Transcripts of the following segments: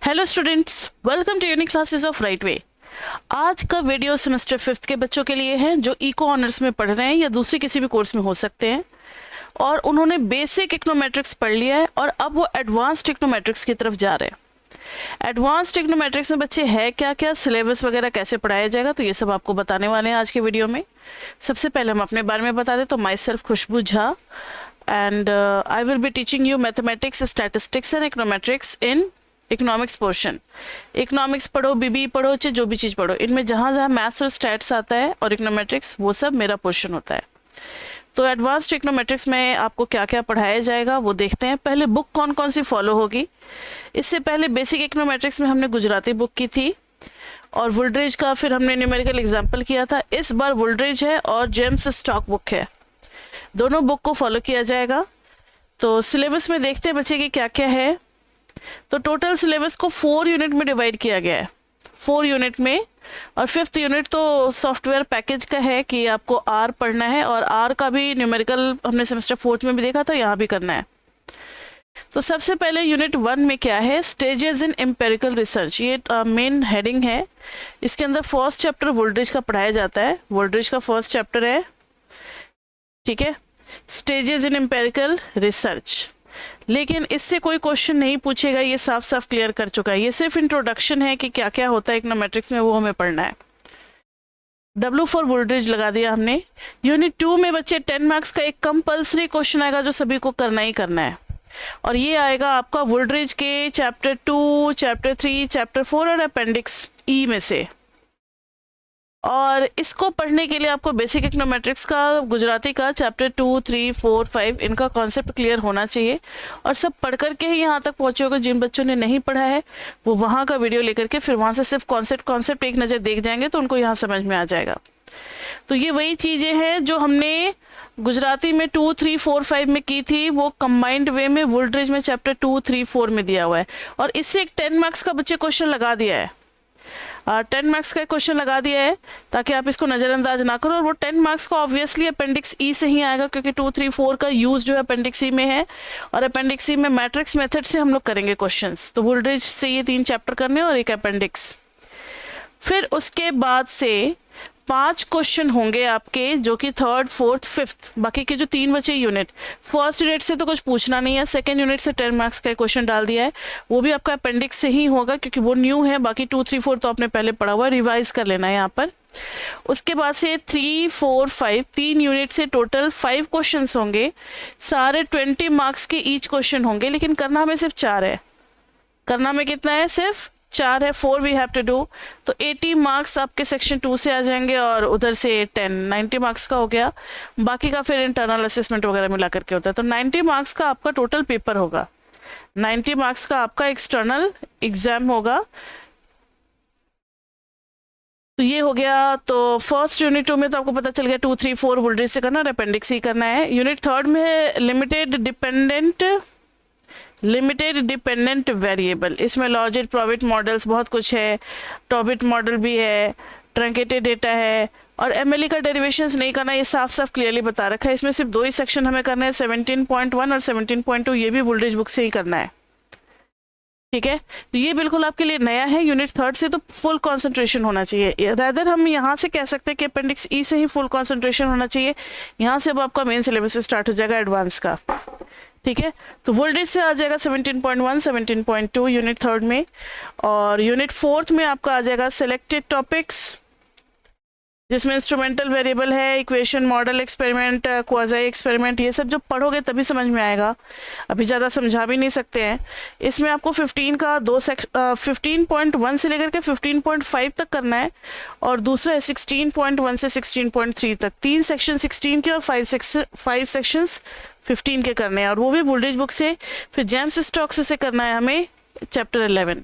Hello students, welcome to unique classes of right way. आज का video semester 5th के बच्चों के लिए है जो इको ऑनर्स में पढ़ रहे हैं या दूसरी किसी भी कोर्स में हो सकते हैं और उन्होंने बेसिक इकोनोमेट्रिक्स पढ़ लिया है और अब वो एडवांस्ड इकोनोमेट्रिक्स की तरफ जा रहे हैं। एडवांस्ड इकोनोमेट्रिक्स में बच्चे है क्या क्या, सिलेबस वगैरह कैसे पढ़ाया जाएगा, तो ये सब आपको बताने वाले हैं आज के वीडियो में। सबसे पहले हम अपने बारे में बता दें तो myself Khushboo Jha and I will be teaching you mathematics, statistics and econometrics in economics portion. Economics पढ़ो, बीबी पढ़ो, चाहे जो भी चीज़ पढ़ो, इनमें जहाँ जहाँ मैथ्स और स्टैट्स आता है और इकोनोमेट्रिक्स, वो सब मेरा पोर्शन होता है। तो एडवांस्ड इकोनोमेट्रिक्स में आपको क्या क्या पढ़ाया जाएगा वो देखते हैं। पहले बुक कौन कौन सी फॉलो होगी। इससे पहले बेसिक इकोनोमेट्रिक्स में हमने गुजराती बुक की थी और वुल्ड्रिज का फिर हमने न्यूमेरिकल एग्जाम्पल किया था। इस बार वुल्ड्रिज है और जेम्स स्टॉक बुक है, दोनों बुक को फॉलो किया जाएगा। तो सिलेबस में देखते हैं बच्चे की क्या क्या है। तो टोटल सिलेबस को 4 यूनिट में डिवाइड किया गया है, 4 यूनिट में, और 5th यूनिट तो सॉफ्टवेयर पैकेज का है कि आपको आर पढ़ना है और आर का भी न्यूमेरिकल हमने सेमेस्टर 4th में भी देखा था, यहाँ भी करना है। तो सबसे पहले यूनिट 1 में क्या है, स्टेजेस इन एम्पेरिकल रिसर्च, ये मेन हेडिंग है। इसके अंदर फर्स्ट चैप्टर वोल्टेज का पढ़ाया जाता है, वोल्टेज का फर्स्ट चैप्टर है, ठीक है, स्टेजेस इन एम्पेरिकल रिसर्च। लेकिन इससे कोई क्वेश्चन नहीं पूछेगा, ये साफ साफ क्लियर कर चुका है। ये सिर्फ इंट्रोडक्शन है कि क्या क्या होता है इकोनोमेट्रिक्स में, वो हमें पढ़ना है। W फॉर वोल्टेज लगा दिया हमने। यूनिट 2 में बच्चे 10 मार्क्स का एक कंपल्सरी क्वेश्चन आएगा जो सभी को करना ही करना है, और ये आएगा आपका वोल्टेज के चैप्टर 2, चैप्टर 3, चैप्टर 4 और अपेंडिक्स ई में से। और इसको पढ़ने के लिए आपको बेसिक इकोनोमेट्रिक्स का गुजराती का चैप्टर 2, 3, 4, 5 इनका कॉन्सेप्ट क्लियर होना चाहिए, और सब पढ़ करके ही यहाँ तक पहुँचे होगा। जिन बच्चों ने नहीं पढ़ा है वो वहाँ का वीडियो लेकर के फिर वहाँ से सिर्फ कॉन्सेप्ट एक नज़र देख जाएंगे तो उनको यहाँ समझ में आ जाएगा। तो ये वही चीज़ें हैं जो हमने गुजराती में 2, 3, 4, 5 में की थी, वो कंबाइंड वे में वोल्टेज में चैप्टर 2, 3, 4 में दिया हुआ है। और इससे एक 10 मार्क्स का बच्चे क्वेश्चन लगा दिया है, 10 मार्क्स का क्वेश्चन लगा दिया है ताकि आप इसको नज़रअंदाज ना करो। और वो 10 मार्क्स का ऑब्वियसली अपेंडिक्स ई से ही आएगा, क्योंकि 2, 3, 4 का यूज जो है अपेंडिक्स ई में है, और अपेंडिक्स ई में मैट्रिक्स मेथड से हम लोग करेंगे क्वेश्चंस। तो वोल्टेज से ये 3 चैप्टर करने और एक अपेंडिक्स। फिर उसके बाद से 5 क्वेश्चन होंगे आपके जो कि 3rd, 4th, 5th, बाकी के जो 3 बचे यूनिट। फर्स्ट यूनिट से तो कुछ पूछना नहीं है, सेकंड यूनिट से 10 मार्क्स का क्वेश्चन डाल दिया है, वो भी आपका अपेंडिक्स से ही होगा क्योंकि वो न्यू है। बाकी 2, 3, 4 तो आपने पहले पढ़ा हुआ है, रिवाइज कर लेना है यहाँ पर। उसके बाद से 3, 4, 5 3 यूनिट से टोटल 5 क्वेश्चन होंगे, सारे 20 मार्क्स के ईच क्वेश्चन होंगे, लेकिन करना हमें सिर्फ 4 है। करना में कितना है, सिर्फ 4 है, 4 वी हैव टू डू। तो 80 मार्क्स आपके सेक्शन 2 से आ जाएंगे और उधर से 90 मार्क्स का हो गया। बाकी का फिर इंटरनल असेसमेंट वगैरह मिला करके होता है। तो 90 मार्क्स का आपका टोटल पेपर होगा, 90 मार्क्स का आपका एक्सटर्नल एग्जाम होगा। तो ये हो गया। तो फर्स्ट यूनिट 2 में तो आपको पता चल गया 2, 3, 4 वोल्टेज से करना और अपेंडिक्स ही करना है। यूनिट 3rd में लिमिटेड डिपेंडेंट वेरिएबल, इसमें लॉजिक, प्रोबिट मॉडल्स, बहुत कुछ है, टॉबिट मॉडल भी है, ट्रंकेटेड डेटा है, और एमएलई का डेरिवेशंस नहीं करना, ये साफ साफ क्लियरली बता रखा है। इसमें सिर्फ 2 ही सेक्शन हमें करना है, 17.1 और 17.2, ये भी वोल्टेज बुक से ही करना है, ठीक है। तो ये बिल्कुल आपके लिए नया है। यूनिट 3rd से तो फुल कंसंट्रेशन होना चाहिए, रैदर हम यहाँ से कह सकते हैं कि अपेंडिक्स ई से ही फुल कंसंट्रेशन होना चाहिए। यहाँ से अब आपका मेन सिलेबस स्टार्ट हो जाएगा एडवांस का, ठीक है। तो वोल्टेज से आ जाएगा 17.1, 17.2 यूनिट 3rd में, और यूनिट 4th में आपका आ जाएगा सिलेक्टेड टॉपिक्स, जिसमें इंस्ट्रूमेंटल वेरिएबल है, equation, model, experiment, quasi experiment, ये सब जब पढ़ोगे तभी समझ में आएगा, अभी ज़्यादा समझा भी नहीं सकते हैं। इसमें आपको 15 का 15.1 से लेकर के 15.5 तक करना है, और दूसरा है 16.1 से 16.3 तक, 3 सेक्शन 16 के और 5 सेक्शंस 15 के करने हैं, और वो भी वोल्टेज बुक से। फिर जेम्स स्टॉक से करना है हमें चैप्टर 11।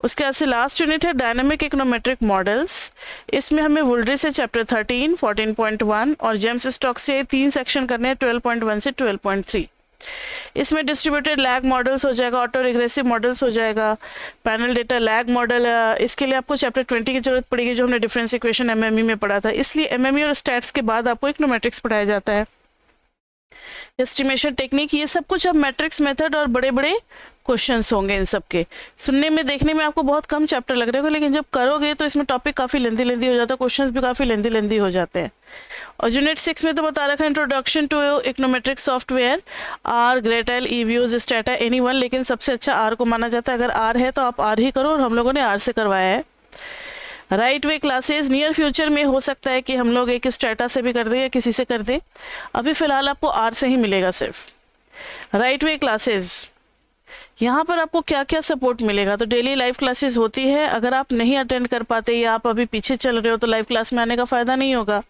उसके बाद से लास्ट यूनिट है डायनामिक इकोनोमेट्रिक मॉडल्स, इसमें हमें वोल्टेज से चैप्टर 13, 14.1 और जेम्स स्टॉक से 3 सेक्शन करने हैं, 12.1 से 12.3। इसमें डिस्ट्रीब्यूटेड लैग मॉडल्स हो जाएगा, ऑटो रिग्रेसिव मॉडल्स हो जाएगा, पैनल डेटा लैग मॉडल। इसके लिए आपको चैप्टर 20 की जरूरत पड़ेगी जो हमने डिफरेंस इक्वेशन एमएमई में पढ़ा था, इसलिए एमएमई और स्टैट्स के बाद आपको इकोनोमेट्रिक्स पढ़ाया जाता है। एस्टिमेशन टेक्निक, ये सब कुछ अब मैट्रिक्स मेथड और बड़े बड़े क्वेश्चंस होंगे इन सब के। सुनने में देखने में आपको बहुत कम चैप्टर लग रहे होगा, लेकिन जब करोगे तो इसमें टॉपिक काफ़ी लेंदी हो जाता है, क्वेश्चंस भी काफ़ी लेंदी हो जाते हैं। और यूनिट 6 में तो बता रखा है introduction to econometric software, R, Gretl, EViews, Stata, anyone, लेकिन सबसे अच्छा आर को माना जाता है। अगर आर है तो आप आर ही करो, और हम लोगों ने आर से करवाया है। Right way classes, near future में हो सकता है कि हम लोग एक स्टेटा से भी कर दें या किसी से कर दें, अभी फ़िलहाल आपको आर से ही मिलेगा सिर्फ। राइट वे क्लासेस, यहाँ पर आपको क्या क्या सपोर्ट मिलेगा, तो डेली लाइव क्लासेस होती है। अगर आप नहीं अटेंड कर पाते या आप अभी पीछे चल रहे हो तो लाइव क्लास में आने का फ़ायदा नहीं होगा,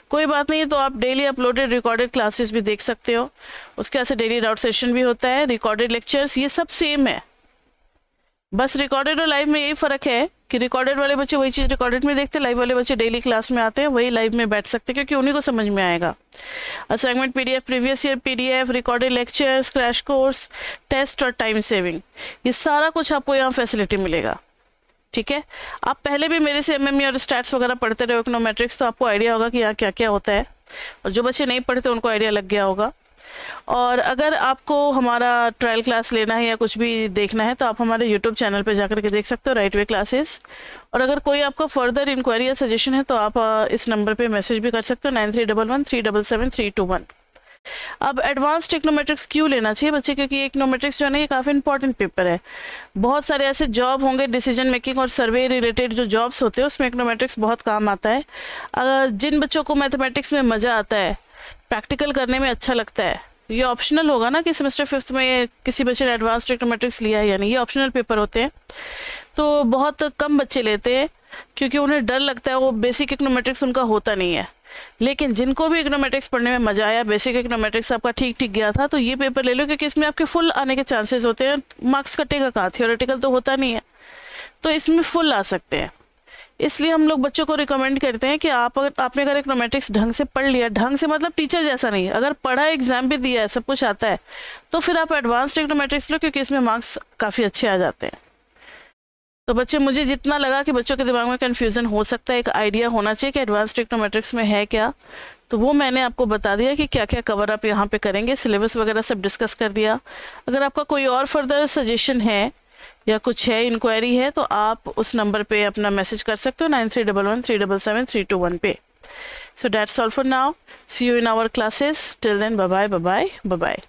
कोई बात नहीं, तो आप डेली अपलोडेड रिकॉर्डेड क्लासेस भी देख सकते हो। उसके ऐसे डेली डाउट सेशन भी होता है, रिकॉर्डेड लेक्चर्स, ये सब सेम है। बस रिकॉर्डेड और लाइव में यही फ़र्क है कि रिकॉर्डेड वाले बच्चे वही चीज़ रिकॉर्डेड में देखते हैं, लाइव वाले बच्चे डेली क्लास में आते हैं, वही लाइव में बैठ सकते हैं क्योंकि उन्हीं को समझ में आएगा। Assignment PDF, previous year PDF, recorded lectures, crash course, test और टाइम सेविंग, ये सारा कुछ आपको यहाँ फैसिलिटी मिलेगा। ठीक है, आप पहले भी मेरे से एमएमई और स्टैट्स वगैरह पढ़ते रहे इकोनोमेट्रिक्स, तो आपको आइडिया होगा कि यहाँ क्या क्या होता है, और जो बच्चे नहीं पढ़ते उनको आइडिया लग गया होगा। और अगर आपको हमारा ट्रायल क्लास लेना है या कुछ भी देखना है तो आप हमारे यूट्यूब चैनल पे जाकर के देख सकते हो, राइट वे क्लासेस। और अगर कोई आपका फर्दर इंक्वायरी या सजेशन है तो आप इस नंबर पे मैसेज भी कर सकते हो, 9311377321। अब एडवांस्ड इकोनोमेट्रिक्स क्यों लेना चाहिए बच्चे, क्योंकि इकोनोमेट्रिक्स जो है ना ये काफ़ी इंपॉर्टेंट पेपर है। बहुत सारे ऐसे जॉब होंगे, डिसीजन मेकिंग और सर्वे रिलेटेड जो जॉब्स होते हैं उसमें इकोनोमेट्रिक्स बहुत काम आता है। अगर जिन बच्चों को मैथमेटिक्स में मज़ा आता है, प्रैक्टिकल करने में अच्छा लगता है, ये ऑप्शनल होगा ना कि सेमेस्टर 5th में किसी बच्चे ने एडवांस्ड इकोनोमेट्रिक्स लिया है या नहीं, ये ऑप्शनल पेपर होते हैं, तो बहुत कम बच्चे लेते हैं क्योंकि उन्हें डर लगता है, वो बेसिक इकोनोमेट्रिक्स उनका होता नहीं है। लेकिन जिनको भी इकोनोमेट्रिक्स पढ़ने में मज़ा आया, बेसिक इकोनोमेट्रिक्स आपका ठीक गया था, तो ये पेपर ले लो क्योंकि इसमें आपके फुल आने के चांसेस होते हैं। मार्क्स कटेगा कहाँ, थियोरेटिकल तो होता नहीं है, तो इसमें फुल आ सकते हैं। इसलिए हम लोग बच्चों को रिकमेंड करते हैं कि आपने अगर इकोनोमेट्रिक्स ढंग से पढ़ लिया, ढंग से मतलब टीचर जैसा नहीं, अगर पढ़ा, एग्जाम भी दिया है, सब कुछ आता है, तो फिर आप एडवांस्ड इकोनोमेट्रिक्स लो क्योंकि इसमें मार्क्स काफ़ी अच्छे आ जाते हैं। तो बच्चे, मुझे जितना लगा कि बच्चों के दिमाग में कन्फ्यूज़न हो सकता है, एक आइडिया होना चाहिए कि एडवांस्ड इकोनोमेट्रिक्स में है क्या, तो वो मैंने आपको बता दिया कि क्या क्या कवर आप यहाँ पे करेंगे, सिलेबस वगैरह सब डिस्कस कर दिया। अगर आपका कोई और फर्दर सजेशन है या कुछ है, इंक्वायरी है, तो आप उस नंबर पे अपना मैसेज कर सकते हो, 9311377321 पे। So that's all for now, see you in our classes, till then bye bye bye bye bye.